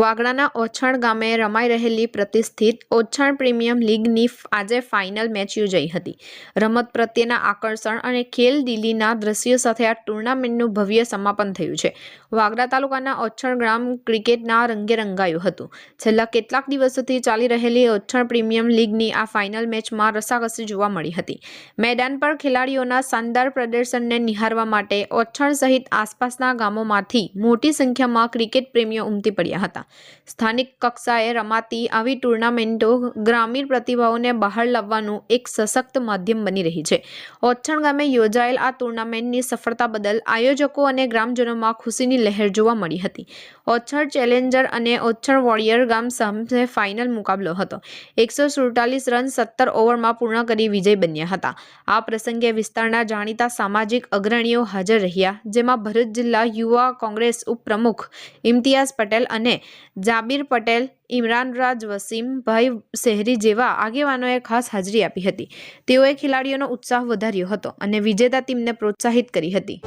વાગડાના ઓછણ ગામે રમાઈ રહેલી પ્રતિષ્ઠિત ઓછણ પ્રીમિયમ લીગની આજે ફાઇનલ મેચ યોજાઈ હતી. રમત પ્રત્યેના આકર્ષણ અને ખેલદિલીના દ્રશ્યો સાથે આ ટુર્નામેન્ટનું ભવ્ય સમાપન થયું છે. વાગડા તાલુકાના ઓછણ ગ્રામ ક્રિકેટના રંગે રંગાયું હતું. છેલ્લા કેટલાક દિવસોથી ચાલી રહેલી ઓછણ પ્રીમિયમ લીગની આ ફાઇનલ મેચમાં રસાકસી જોવા મળી હતી. મેદાન પર ખેલાડીઓના શાનદાર પ્રદર્શનને નિહાળવા માટે ઓછણ સહિત આસપાસના ગામોમાંથી મોટી સંખ્યામાં ક્રિકેટ પ્રેમીઓ ઉમટી પડ્યા હતા. સ્થાનિક કક્ષાએ રમાતી આવી ટુર્નામેન્ટો ગ્રામીણ પ્રતિભાઓને બહાર લાવવાનું એક સશક્ત માધ્યમ બની રહી છે. ઓછણ ગામે યોજાયેલ આ ટુર્નામેન્ટની સફળતા બદલ આયોજકો અને ગ્રામજનોમાં ખુશીની લહેર જોવા મળી હતી. ઓછણ ચેલેન્જર અને ઓછણ વોરિયર ગામ સામે ફાઇનલ મુકાબલો હતો. 147 રન 17 ઓવરમાં પૂર્ણ કરી વિજય બન્યા હતા. આ પ્રસંગે વિસ્તારના જાણીતા સામાજિક અગ્રણીઓ હાજર રહ્યા, જેમાં ભરૂચ જિલ્લા યુવા કોંગ્રેસ ઉપપ્રમુખ ઇમ્તિયાઝ પટેલ અને જાબીર પટેલ, ઇમરાનરાજ વસીમ ભાઈ શહેરી જેવા આગેવાનોએ ખાસ હાજરી આપી હતી. તેઓએ ખેલાડીઓનો ઉત્સાહ વધાર્યો હતો અને વિજેતા ટીમને પ્રોત્સાહિત કરી હતી.